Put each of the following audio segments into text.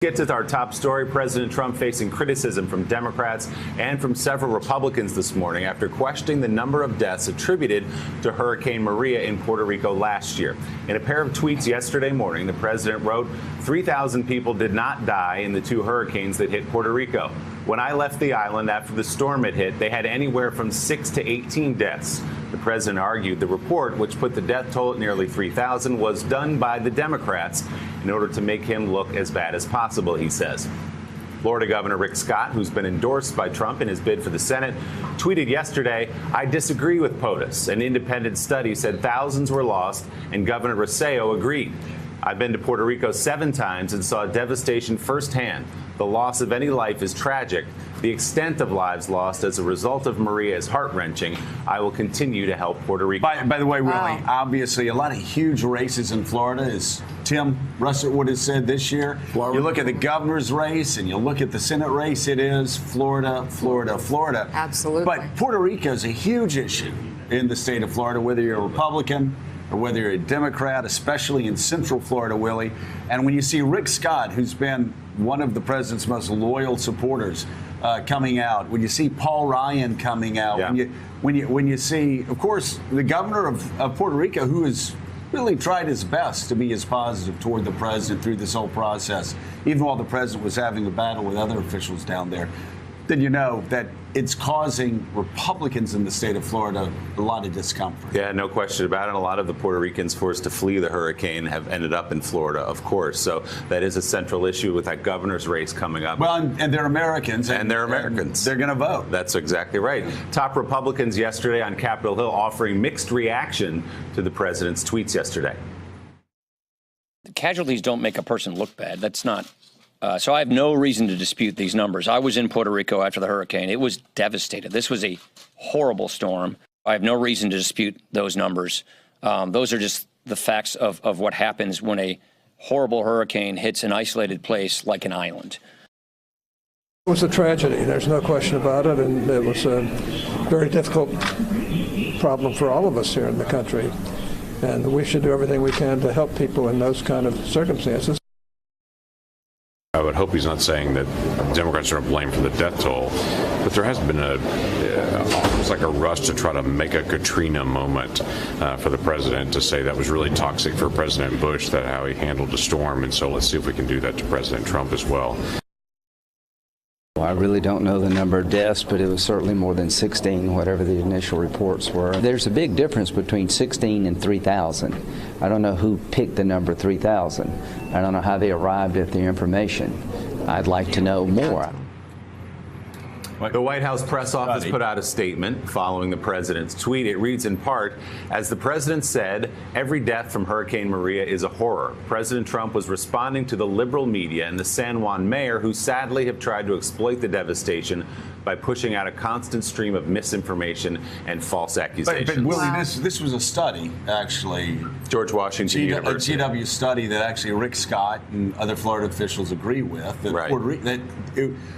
Get to our top story. President Trump facing criticism from Democrats and from several Republicans this morning after questioning the number of deaths attributed to Hurricane Maria in Puerto Rico last year. In a pair of tweets yesterday morning, the president wrote, 3,000 people did not die in the two hurricanes that hit Puerto Rico. When I left the island after the storm had hit, they had anywhere from 6 to 18 deaths. The president argued the report, which put the death toll at nearly 3,000, was done by the Democrats in order to make him look as bad as possible, he says. Florida Governor Rick Scott, who's been endorsed by Trump in his bid for the Senate, tweeted yesterday, I disagree with POTUS. An independent study said thousands were lost, and Governor Rosselló agreed. I've been to Puerto Rico 7 times and saw devastation firsthand. The loss of any life is tragic. The extent of lives lost as a result of Maria is heart-wrenching. I will continue to help Puerto Rico. By the way, Willie, obviously a lot of huge races in Florida, as Tim Russert has said this year. Florida. You look at the governor's race and you look at the Senate race, it is Florida, Florida, Florida. Absolutely. But Puerto Rico is a huge issue in the state of Florida, whether you're a Republican or whether you're a Democrat, especially in Central Florida, Willie. And when you see Rick Scott, who's been one of the president's most loyal supporters, coming out, when you see Paul Ryan coming out, yeah. when you see, of course, the governor of Puerto Rico, who has really tried his best to be as positive toward the president through this whole process, even while the president was having a battle with other officials down there, then you know that it's causing Republicans in the state of Florida a lot of discomfort. Yeah, no question about it. A lot of the Puerto Ricans forced to flee the hurricane have ended up in Florida, of course. So that is a central issue with that governor's race coming up. Well, and they're Americans. And they're Americans. They're going to vote. That's exactly right. Top Republicans yesterday on Capitol Hill offering mixed reaction to the president's tweets yesterday. The casualties don't make a person look bad. That's not. So I have no reason to dispute these numbers. I was in Puerto Rico after the hurricane. It was devastated. This was a horrible storm. I have no reason to dispute those numbers. Those are just the facts of what happens when a horrible hurricane hits an isolated place like an island. It was a tragedy. There's no question about it. And it was a very difficult problem for all of us here in the country. And we should do everything we can to help people in those kind of circumstances. I would hope he's not saying that Democrats are to blame for the death toll, but there has been almost like a rush to try to make a Katrina moment for the president, to say that was really toxic for President Bush, that how he handled the storm. And so let's see if we can do that to President Trump as well. I really don't know the number of deaths, but it was certainly more than 16, whatever the initial reports were. There's a big difference between 16 and 3,000. I don't know who picked the number 3,000. I don't know how they arrived at the information. I'd like to know more. The White House press office put out a statement following the president's tweet. It reads in part, as the president said, every death from Hurricane Maria is a horror. President Trump was responding to the liberal media and the San Juan mayor, who sadly have tried to exploit the devastation by pushing out a constant stream of misinformation and false accusations. But Willie, this was a study, actually. George Washington University. A GW study that actually Rick Scott and other Florida officials agree with. That, right.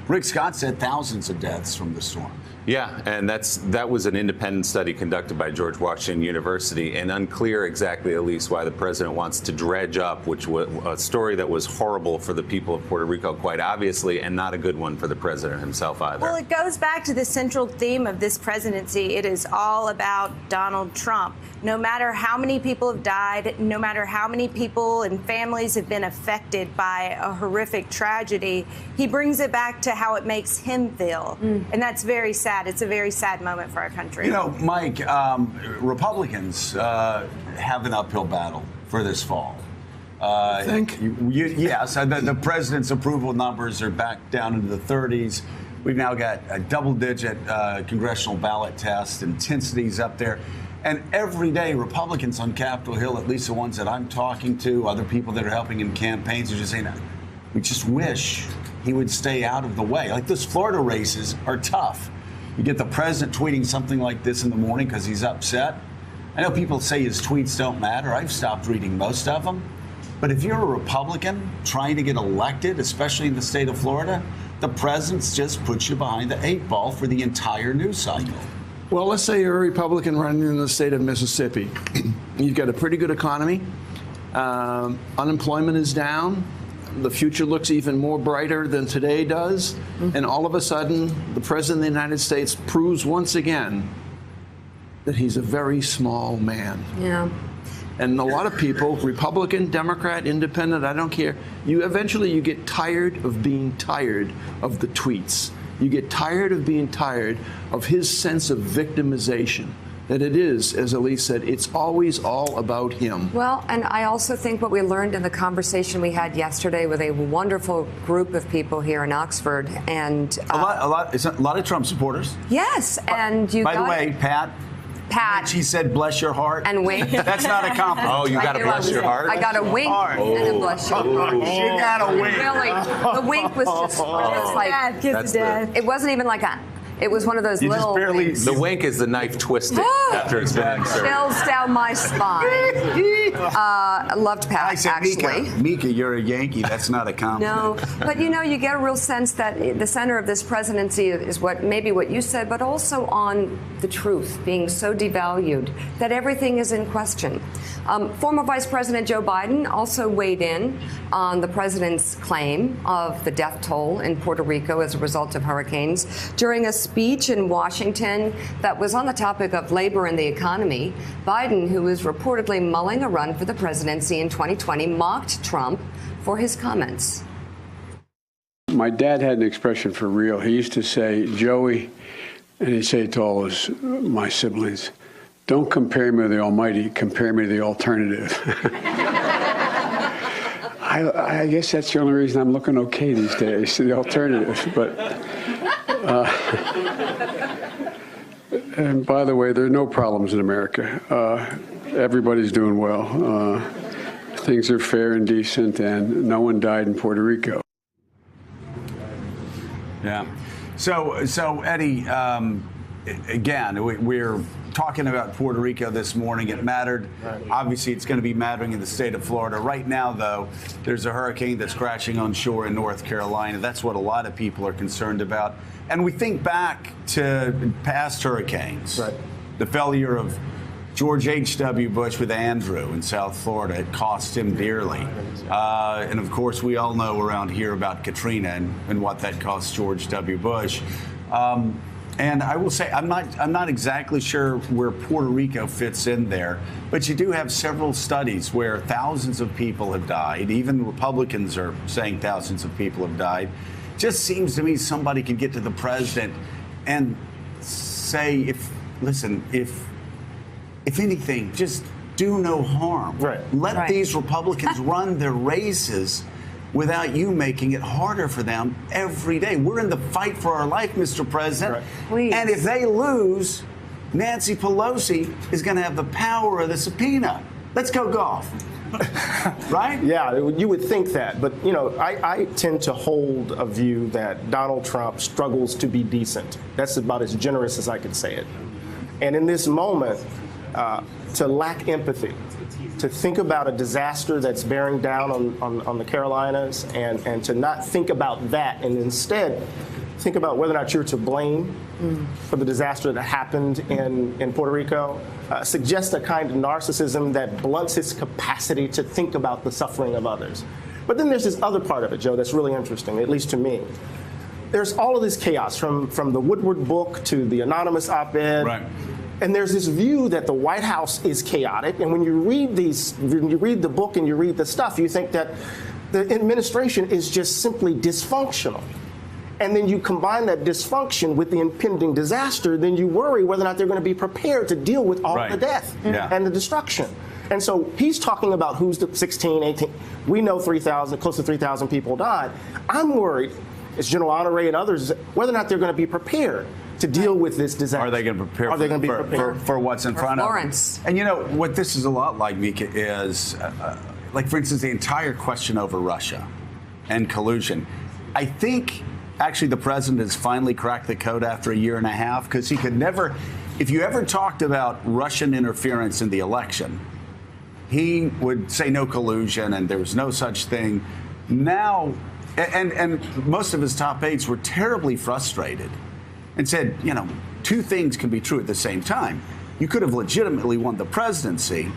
Rick Scott said thousands of deaths from the storm. Yeah, and that was an independent study conducted by George Washington University, and unclear exactly, at least, why the president wants to dredge up, which was a story that was horrible for the people of Puerto Rico, quite obviously, and not a good one for the president himself either. Well, it goes back to the central theme of this presidency. It is all about Donald Trump. No matter how many people have died, no matter how many people and families have been affected by a horrific tragedy, he brings it back to how it makes him feel. And that's very sad. It's a very sad moment for our country. You know, Mike, Republicans have an uphill battle for this fall. I think? Yes. The president's approval numbers are back down into the 30s. We've now got a double-digit congressional ballot test, intensities up there. And every day, Republicans on Capitol Hill, at least the ones that I'm talking to, other people that are helping in campaigns, are just saying, we just wish he would stay out of the way. Like, those Florida races are tough. You get the president tweeting something like this in the morning because he's upset. I know people say his tweets don't matter. I've stopped reading most of them. But if you're a Republican trying to get elected, especially in the state of Florida, the president's just put you behind the 8 ball for the entire news cycle. Well, let's say you're a Republican running in the state of Mississippi. You've got a pretty good economy. Unemployment is down. the future looks even more brighter than today does. And all of a sudden, the President of the United States proves once again that he's a very small man. Yeah. And a lot of people, Republican, Democrat, Independent, I don't care, you get tired of being tired of the tweets. You get tired of being tired of his sense of victimization. That it is, as Elise said, it's always all about him. Well, and I also think what we learned in the conversation we had yesterday with a wonderful group of people here in Oxford, and a lot of Trump supporters. Yes, and you. By the way, Pat. She said, "Bless your heart," and wink. That's not a compliment. Oh, you got to bless your heart. I got a wink and a bless your heart. She got a wink. Really, the wink was just like it wasn't even like a. It was one of those little. The wink is the knife twisted after it's been inserted. Chills down my spine. I loved Pat, I said, actually. Mika, you're a Yankee. That's not a compliment. No, but you get a real sense that the center of this presidency is what you said, but also on the truth being so devalued that everything is in question. Former Vice President Joe Biden also weighed in on the president's claim of the death toll in Puerto Rico as a result of hurricanes during a speech in Washington that was on the topic of labor and the economy. Biden, who was reportedly mulling a run for the presidency in 2020, mocked Trump for his comments. My dad had an expression for real. He used to say, Joey, and he'd say it to all my siblings, don't compare me to the Almighty, compare me to the alternative. I guess that's the only reason I'm looking okay these days, the alternative. But and by the way, there are no problems in America. Everybody's doing well. Things are fair and decent, and no one died in Puerto Rico. Yeah. So Eddie, again, we're talking about Puerto Rico this morning. It mattered. Obviously, it's going to be mattering in the state of Florida. Right now, though, there's a hurricane that's crashing on shore in North Carolina. That's what a lot of people are concerned about. And we think back to past hurricanes. Right. The failure of George H.W. Bush with Andrew in South Florida. It cost him dearly. And, of course, we all know around here about Katrina and what that cost George W. Bush. And I will say, I'm not exactly sure where Puerto Rico fits in there, but you do have several studies where thousands of people have died. Even Republicans are saying thousands of people have died. Just seems to me somebody could get to the president and say, if anything, just do no harm. Right. Let these Republicans run their races without you making it harder for them every day. We're in the fight for our life, Mr. President. Right. And if they lose, Nancy Pelosi is going to have the power of the subpoena. Let's go golf. Right? Yeah, you would think that. But, I tend to hold a view that Donald Trump struggles to be decent. That's about as generous as I could say it. And in this moment, to lack empathy, to think about a disaster that's bearing down on the Carolinas and to not think about that and instead think about whether or not you're to blame for the disaster that happened in Puerto Rico, suggests a kind of narcissism that blunts his capacity to think about the suffering of others. But then there's this other part of it, Joe, that's really interesting, at least to me. There's all of this chaos from the Woodward book to the anonymous op-ed. Right. And there's this view that the White House is chaotic. And when you read the book and you read the stuff, you think that the administration is just simply dysfunctional. And then you combine that dysfunction with the impending disaster, then you worry whether or not they're going to be prepared to deal with all of the death and the destruction. And so he's talking about who's the 16, 18. We know 3,000, close to 3,000 people died. I'm worried, as General Honore and others, whether or not they're going to be prepared to deal with this disaster. Are they going to prepare for what's in front of them? And what this is a lot like, Mika, is like, for instance, the entire question over Russia and collusion. I think actually the president has finally cracked the code after a year and a half, because he could never, if you ever talked about Russian interference in the election, he would say no collusion and there was no such thing. Now, and most of his top aides were terribly frustrated and said, two things can be true at the same time. You could have legitimately won the presidency,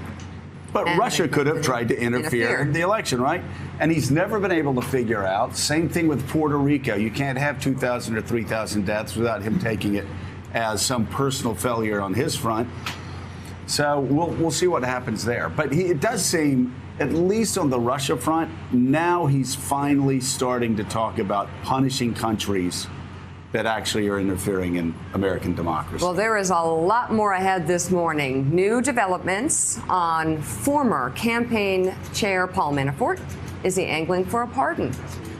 But Russia could have tried to interfere in the election, right? And he's never been able to figure out. Same thing with Puerto Rico. You can't have 2,000 or 3,000 deaths without him taking it as some personal failure on his front. So we'll see what happens there. But it does seem, at least on the Russia front, now he's finally starting to talk about punishing countries that actually are interfering in American democracy. Well, there is a lot more ahead this morning. New developments on former campaign chair Paul Manafort. Is he angling for a pardon?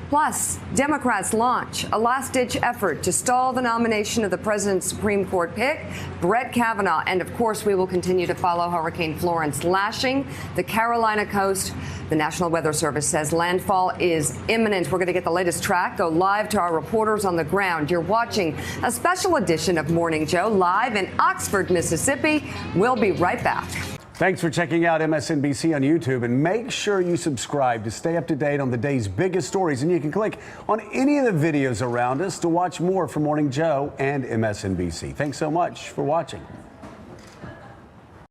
Plus, Democrats launch a last-ditch effort to stall the nomination of the president's Supreme Court pick, Brett Kavanaugh. And, of course, we will continue to follow Hurricane Florence lashing the Carolina coast. The National Weather Service says landfall is imminent. We're going to get the latest track, go live to our reporters on the ground. You're watching a special edition of Morning Joe live in Oxford, Mississippi. We'll be right back. Thanks for checking out MSNBC on YouTube, and make sure you subscribe to stay up to date on the day's biggest stories. And you can click on any of the videos around us to watch more from Morning Joe and MSNBC. Thanks so much for watching.